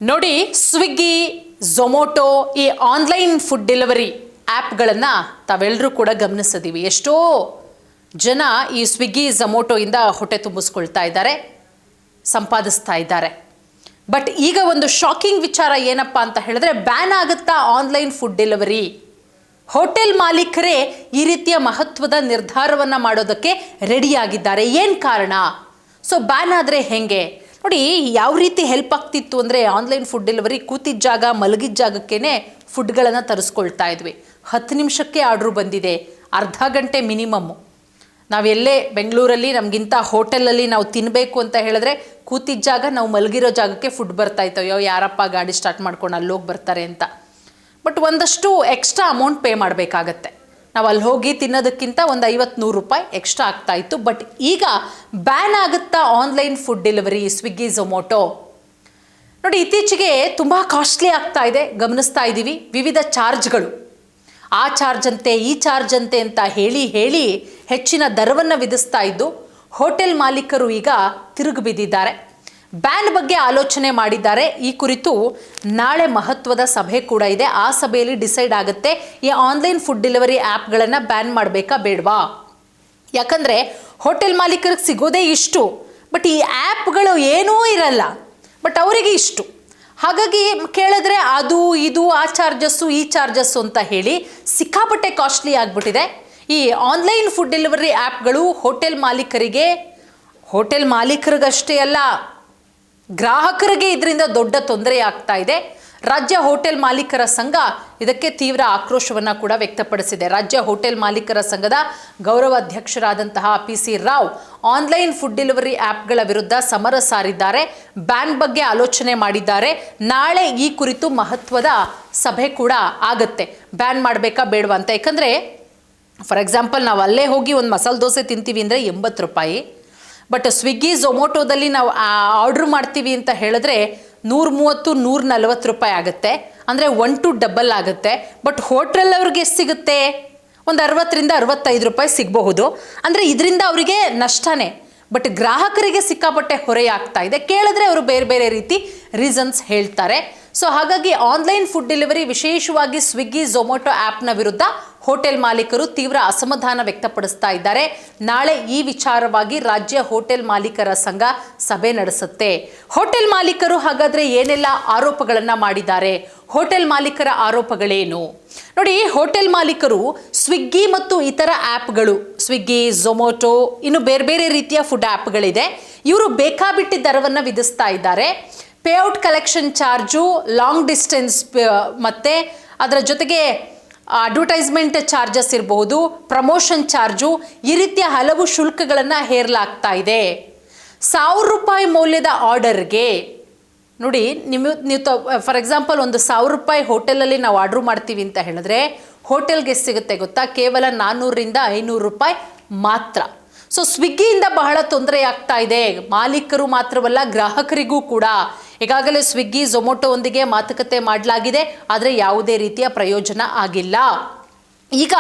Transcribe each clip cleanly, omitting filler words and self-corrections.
ನೋಡಿ, ಸ್ವಿಗ್ಗಿ, ಝೊಮೊಟೊ ಈ online food delivery ಆ್ಯಪ್ಗಳನ್ನು ತಾವೆಲ್ಲರೂ ಕೂಡ ಗಮನಿಸಿದ್ದೀವಿ. ಎಷ್ಟೋ ಜನ ಈ ಸ್ವಿಗ್ಗಿ, ಝೊಮೊಟೊಯಿಂದ ಹೊಟ್ಟೆ ತುಂಬಿಸ್ಕೊಳ್ತಾ ಇದ್ದಾರೆ, ಸಂಪಾದಿಸ್ತಾ ಇದ್ದಾರೆ. ಬಟ್ ಈಗ ಒಂದು ಶಾಕಿಂಗ್ ವಿಚಾರ ಏನಪ್ಪ ಅಂತ ಹೇಳಿದ್ರೆ, ಬ್ಯಾನ್ ಆಗುತ್ತಾ ಆನ್ಲೈನ್ ಫುಡ್ ಡೆಲಿವರಿ? ಹೋಟೆಲ್ ಮಾಲೀಕರೇ ಈ ರೀತಿಯ ಮಹತ್ವದ ನಿರ್ಧಾರವನ್ನು ಮಾಡೋದಕ್ಕೆ ರೆಡಿಯಾಗಿದ್ದಾರೆ. ಏನು ಕಾರಣ? ಸೊ ಬ್ಯಾನ್ ಆದರೆ ಹೆಂಗೆ? ನೋಡಿ, ಯಾವ ರೀತಿ ಹೆಲ್ಪ್ ಆಗ್ತಿತ್ತು ಅಂದರೆ, ಆನ್ಲೈನ್ ಫುಡ್ ಡೆಲಿವರಿ ಕೂತಿದ್ದ ಜಾಗ, ಮಲಗಿದ ಜಾಗಕ್ಕೇ ಫುಡ್ಗಳನ್ನು ತರಿಸ್ಕೊಳ್ತಾ ಇದ್ವಿ. 10 ನಿಮಿಷಕ್ಕೆ ಆರ್ಡ್ರು ಬಂದಿದೆ, ಅರ್ಧ ಗಂಟೆ ಮಿನಿಮಮ್ಮು. ನಾವೆಲ್ಲೇ ಬೆಂಗಳೂರಲ್ಲಿ ನಮಗಿಂತ ಹೋಟೆಲಲ್ಲಿ ನಾವು ತಿನ್ನಬೇಕು ಅಂತ ಹೇಳಿದ್ರೆ, ಕೂತಿದ್ದ ಜಾಗ, ನಾವು ಮಲಗಿರೋ ಜಾಗಕ್ಕೆ ಫುಡ್ ಬರ್ತಾ ಇತ್ತು. ಅಯ್ಯೋ ಯಾರಪ್ಪ ಗಾಡಿ ಸ್ಟಾರ್ಟ್ ಮಾಡ್ಕೊಂಡು ಅಲ್ಲೋಗಿ ಬರ್ತಾರೆ ಅಂತ. ಬಟ್ ಒಂದಷ್ಟು ಎಕ್ಸ್ಟ್ರಾ ಅಮೌಂಟ್ ಪೇ ಮಾಡಬೇಕಾಗತ್ತೆ. ನಾವು ಅಲ್ಲಿ ಹೋಗಿ ತಿನ್ನೋದಕ್ಕಿಂತ ಒಂದು 50-100 ರೂಪಾಯಿ ಎಕ್ಸ್ಟ್ರಾ ಆಗ್ತಾ ಇತ್ತು. ಬಟ್ ಈಗ ಬ್ಯಾನ್ ಆಗುತ್ತಾ online food delivery, Swiggy, Zomato? ನೋಡಿ, ಇತ್ತೀಚೆಗೆ ತುಂಬ ಕಾಸ್ಟ್ಲಿ ಆಗ್ತಾ ಇದೆ, ಗಮನಿಸ್ತಾ ಇದ್ದೀವಿ. ವಿವಿಧ ಚಾರ್ಜ್ಗಳು, ಆ ಚಾರ್ಜ್ ಅಂತೆ, ಈ ಚಾರ್ಜ್ ಅಂತೆ ಅಂತ ಹೇಳಿ ಹೆಚ್ಚಿನ ದರವನ್ನು ವಿಧಿಸ್ತಾ ಇದ್ದು ಹೋಟೆಲ್ ಮಾಲೀಕರು ಈಗ ತಿರುಗಿ ಬಿದ್ದಿದ್ದಾರೆ. ಬ್ಯಾನ್ ಬಗ್ಗೆ ಆಲೋಚನೆ ಮಾಡಿದ್ದಾರೆ. ಈ ಕುರಿತು ನಾಳೆ ಮಹತ್ವದ ಸಭೆ ಕೂಡ ಇದೆ. ಆ ಸಭೆಯಲ್ಲಿ ಡಿಸೈಡ್ ಆಗುತ್ತೆ, ಈ ಆನ್ಲೈನ್ ಫುಡ್ ಡೆಲಿವರಿ ಆ್ಯಪ್ಗಳನ್ನು ಬ್ಯಾನ್ ಮಾಡಬೇಕಾ ಬೇಡವಾ. ಯಾಕಂದರೆ ಹೋಟೆಲ್ ಮಾಲೀಕರಿಗೆ ಸಿಗೋದೇ ಇಷ್ಟು, ಬಟ್ ಈ ಆ್ಯಪ್ಗಳು ಏನೂ ಇರಲ್ಲ, ಬಟ್ ಅವರಿಗೆ ಇಷ್ಟು. ಹಾಗಾಗಿ ಕೇಳಿದ್ರೆ ಅದು ಇದು, ಆ ಚಾರ್ಜಸ್ಸು ಈ ಚಾರ್ಜಸ್ಸು ಅಂತ ಹೇಳಿ ಸಿಕ್ಕಾಪಟ್ಟೆ ಕಾಸ್ಟ್ಲಿ ಆಗಿಬಿಟ್ಟಿದೆ. ಈ ಆನ್ಲೈನ್ ಫುಡ್ ಡೆಲಿವರಿ ಆ್ಯಪ್ಗಳು ಹೋಟೆಲ್ ಮಾಲೀಕರಿಗಷ್ಟೇ ಅಲ್ಲ, ಗ್ರಾಹಕರಿಗೆ ಇದರಿಂದ ದೊಡ್ಡ ತೊಂದರೆ ಆಗ್ತಾ ಇದೆ. ರಾಜ್ಯ ಹೋಟೆಲ್ ಮಾಲೀಕರ ಸಂಘ ಇದಕ್ಕೆ ತೀವ್ರ ಆಕ್ರೋಶವನ್ನು ಕೂಡ ವ್ಯಕ್ತಪಡಿಸಿದೆ. ರಾಜ್ಯ ಹೋಟೆಲ್ ಮಾಲೀಕರ ಸಂಘದ ಗೌರವ ಅಧ್ಯಕ್ಷರಾದಂತಹ PC Rao online food delivery ಆ್ಯಪ್ಗಳ ವಿರುದ್ಧ ಸಮರ ಸಾರಿದ್ದಾರೆ. ಬ್ಯಾನ್ ಬಗ್ಗೆ ಆಲೋಚನೆ ಮಾಡಿದ್ದಾರೆ. ನಾಳೆ ಈ ಕುರಿತು ಮಹತ್ವದ ಸಭೆ ಕೂಡ ಆಗುತ್ತೆ, ಬ್ಯಾನ್ ಮಾಡಬೇಕಾ ಬೇಡವಾ ಅಂತ. ಯಾಕಂದರೆ ಫಾರ್ ಎಕ್ಸಾಂಪಲ್, ನಾವು ಅಲ್ಲೇ ಹೋಗಿ ಒಂದು ಮಸಾಲೆ ದೋಸೆ ತಿಂತೀವಿ ಅಂದರೆ 80 ರೂಪಾಯಿ. ಬಟ್ ಸ್ವಿಗ್ಗಿ, ಝೊಮೊಟೊದಲ್ಲಿ ನಾವು ಆರ್ಡ್ರ್ ಮಾಡ್ತೀವಿ ಅಂತ ಹೇಳಿದ್ರೆ 130-140 ರೂಪಾಯಿ ಆಗುತ್ತೆ. ಅಂದರೆ 1 to ಡಬಲ್ ಆಗುತ್ತೆ. ಬಟ್ ಹೋಟೆಲ್ ಅವ್ರಿಗೆ ಎಷ್ಟು ಸಿಗುತ್ತೆ? ಒಂದು 60-65 ರೂಪಾಯಿ ಸಿಗಬಹುದು. ಅಂದರೆ ಇದರಿಂದ ಅವರಿಗೆ ನಷ್ಟನೇ. ಬಟ್ ಗ್ರಾಹಕರಿಗೆ ಸಿಕ್ಕಾಪಟ್ಟೆ ಹೊರೆ ಆಗ್ತಾ ಇದೆ. ಕೇಳಿದ್ರೆ ಅವರು ಬೇರೆ ಬೇರೆ ರೀತಿ ರೀಸನ್ಸ್ ಹೇಳ್ತಾರೆ. ಸೊ ಹಾಗಾಗಿ ಆನ್ಲೈನ್ ಫುಡ್ ಡೆಲಿವರಿ, ವಿಶೇಷವಾಗಿ ಸ್ವಿಗ್ಗಿ, ಝೊಮೊಟೊ ಆ್ಯಪ್ನ ವಿರುದ್ಧ ಹೋಟೆಲ್ ಮಾಲೀಕರು ತೀವ್ರ ಅಸಮಾಧಾನ ವ್ಯಕ್ತಪಡಿಸ್ತಾ ಇದ್ದಾರೆ. ನಾಳೆ ಈ ವಿಚಾರವಾಗಿ ರಾಜ್ಯ ಹೋಟೆಲ್ ಮಾಲೀಕರ ಸಂಘ ಸಭೆ ನಡೆಸುತ್ತೆ. ಹೋಟೆಲ್ ಮಾಲೀಕರು ಹಾಗಾದರೆ ಏನೆಲ್ಲ ಆರೋಪಗಳನ್ನು ಮಾಡಿದ್ದಾರೆ? ಹೋಟೆಲ್ ಮಾಲೀಕರ ಆರೋಪಗಳೇನು? ನೋಡಿ, ಹೋಟೆಲ್ ಮಾಲೀಕರು ಸ್ವಿಗ್ಗಿ ಮತ್ತು ಇತರ ಆ್ಯಪ್ಗಳು, ಸ್ವಿಗ್ಗಿ, ಝೊಮೊಟೊ, ಇನ್ನು ಬೇರೆ ಬೇರೆ ರೀತಿಯ ಫುಡ್ ಆ್ಯಪ್ಗಳಿದೆ, ಇವರು ಬೇಕಾಬಿಟ್ಟಿ ದರವನ್ನು ವಿಧಿಸ್ತಾ ಇದ್ದಾರೆ. Payout collection charge, long distance, ಮತ್ತು ಅದರ ಜೊತೆಗೆ ಅಡ್ವರ್ಟೈಸ್ಮೆಂಟ್ ಚಾರ್ಜಸ್ ಇರಬಹುದು, ಪ್ರಮೋಷನ್ ಚಾರ್ಜು, ಈ ರೀತಿಯ ಹಲವು ಶುಲ್ಕಗಳನ್ನು ಹೇರಲಾಗ್ತಾ ಇದೆ. 1000 ರೂಪಾಯಿ ಮೌಲ್ಯದ ಆರ್ಡರ್ಗೆ ನೋಡಿ, ನೀವು ಫಾರ್ ಎಕ್ಸಾಂಪಲ್ ಒಂದು 1000 ರೂಪಾಯಿ ಹೋಟೆಲಲ್ಲಿ ನಾವು ಆರ್ಡ್ರ್ ಮಾಡ್ತೀವಿ ಅಂತ ಹೇಳಿದ್ರೆ, ಹೋಟೆಲ್ಗೆ ಎಷ್ಟು ಸಿಗುತ್ತೆ ಗೊತ್ತಾ? ಕೇವಲ 400-500 ರೂಪಾಯಿ ಮಾತ್ರ. ಸೊ ಸ್ವಿಗ್ಗಿಯಿಂದ ಬಹಳ ತೊಂದರೆ ಆಗ್ತಾ ಇದೆ, ಮಾಲೀಕರು ಮಾತ್ರವಲ್ಲ ಗ್ರಾಹಕರಿಗೂ ಕೂಡ. ಈಗಾಗಲೇ ಸ್ವಿಗ್ಗಿ, ಝೊಮೊಟೊವೊಂದಿಗೆ ಮಾತುಕತೆ ಮಾಡಲಾಗಿದೆ, ಆದರೆ ಯಾವುದೇ ರೀತಿಯ ಪ್ರಯೋಜನ ಆಗಿಲ್ಲ. ಈಗ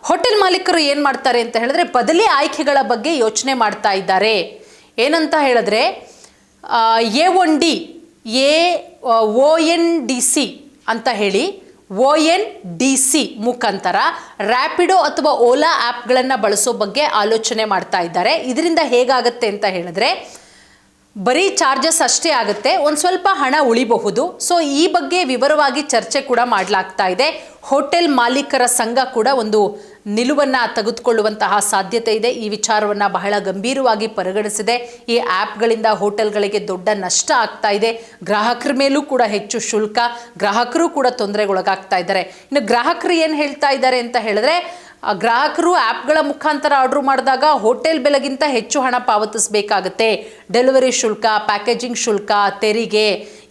ಹೋಟೆಲ್ ಮಾಲೀಕರು ಏನು ಮಾಡ್ತಾರೆ ಅಂತ ಹೇಳಿದ್ರೆ, ಬದಲಿ ಆಯ್ಕೆಗಳ ಬಗ್ಗೆ ಯೋಚನೆ ಮಾಡ್ತಾ ಇದ್ದಾರೆ. ಏನಂತ ಹೇಳಿದ್ರೆ, A1D, ONDC ಅಂತ ಹೇಳಿ, ONDC ಮುಖಾಂತರ ರ್ಯಾಪಿಡೋ ಅಥವಾ ಓಲಾ ಆ್ಯಪ್ಗಳನ್ನು ಬಳಸೋ ಬಗ್ಗೆ ಆಲೋಚನೆ ಮಾಡ್ತಾ ಇದ್ದಾರೆ. ಇದರಿಂದ ಹೇಗಾಗುತ್ತೆ ಅಂತ ಹೇಳಿದ್ರೆ, ಬರೀ ಚಾರ್ಜಸ್ ಅಷ್ಟೇ ಆಗುತ್ತೆ, ಒಂದು ಸ್ವಲ್ಪ ಹಣ ಉಳಿಬಹುದು. ಸೊ ಈ ಬಗ್ಗೆ ವಿವರವಾಗಿ ಚರ್ಚೆ ಕೂಡ ಮಾಡಲಾಗ್ತಾ ಇದೆ. ಹೋಟೆಲ್ ಮಾಲೀಕರ ಸಂಘ ಕೂಡ ಒಂದು ನಿಲುವನ್ನು ತೆಗೆದುಕೊಳ್ಳುವಂತಹ ಸಾಧ್ಯತೆ ಇದೆ. ಈ ವಿಚಾರವನ್ನು ಬಹಳ ಗಂಭೀರವಾಗಿ ಪರಿಗಣಿಸಿದೆ. ಈ ಆ್ಯಪ್ಗಳಿಂದ ಹೋಟೆಲ್ಗಳಿಗೆ ದೊಡ್ಡ ನಷ್ಟ ಆಗ್ತಾ ಇದೆ. ಗ್ರಾಹಕರ ಮೇಲೂ ಕೂಡ ಹೆಚ್ಚು ಶುಲ್ಕ, ಗ್ರಾಹಕರು ಕೂಡ ತೊಂದರೆಗೊಳಗಾಗ್ತಾ ಇದ್ದಾರೆ. ಇನ್ನು ಗ್ರಾಹಕರು ಏನು ಹೇಳ್ತಾ ಇದ್ದಾರೆ ಅಂತ ಹೇಳಿದ್ರೆ, ಗ್ರಾಹಕರು ಆ್ಯಪ್ಗಳ ಮುಖಾಂತರ ಆರ್ಡ್ರ್ ಮಾಡಿದಾಗ ಹೋಟೆಲ್ ಬೆಲೆಗಿಂತ ಹೆಚ್ಚು ಹಣ ಪಾವತಿಸಬೇಕಾಗತ್ತೆ. ಡೆಲಿವರಿ ಶುಲ್ಕ, ಪ್ಯಾಕೇಜಿಂಗ್ ಶುಲ್ಕ, ತೆರಿಗೆ,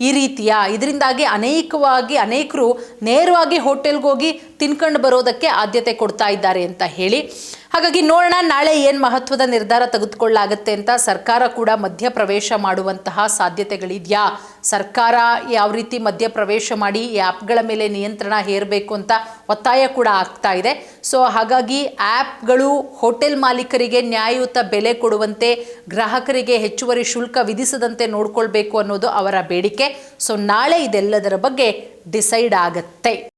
ಈ ರೀತಿಯ ಇದರಿಂದಾಗಿ ಅನೇಕರು ನೇರವಾಗಿ ಹೋಟೆಲ್ಗೆ ಹೋಗಿ ತಿನ್ಕೊಂಡು ಬರೋದಕ್ಕೆ ಆದ್ಯತೆ ಕೊಡ್ತಾ ಇದ್ದಾರೆ ಅಂತ ಹೇಳಿ. ಹಾಗಾಗಿ ನೋಡೋಣ ನಾಳೆ ಏನು ಮಹತ್ವದ ನಿರ್ಧಾರ ತೆಗೆದುಕೊಳ್ಳಾಗುತ್ತೆ ಅಂತ. ಸರ್ಕಾರ ಕೂಡ ಮಧ್ಯಪ್ರವೇಶ ಮಾಡುವಂತಹ ಸಾಧ್ಯತೆಗಳಿದೆಯಾ, ಸರ್ಕಾರ ಯಾವ ರೀತಿ ಮಧ್ಯಪ್ರವೇಶ ಮಾಡಿ ಈ ಆ್ಯಪ್ಗಳ ಮೇಲೆ ನಿಯಂತ್ರಣ ಹೇರಬೇಕು ಅಂತ ಒತ್ತಾಯ ಕೂಡ ಆಗ್ತಾ ಇದೆ. ಸೊ ಹಾಗಾಗಿ ಆ್ಯಪ್ಗಳು ಹೋಟೆಲ್ ಮಾಲೀಕರಿಗೆ ನ್ಯಾಯಯುತ ಬೆಲೆ ಕೊಡುವಂತೆ, ಗ್ರಾಹಕರಿಗೆ ಹೆಚ್ಚುವರಿ ಶುಲ್ಕ ವಿಧಿಸದಂತೆ ನೋಡ್ಕೊಳ್ಬೇಕು ಅನ್ನೋದು ಅವರ ಬೇಡಿಕೆ. ಸೊ ನಾಳೆ ಇದೆಲ್ಲದರ ಬಗ್ಗೆ ಡಿಸೈಡ್ ಆಗತ್ತೆ.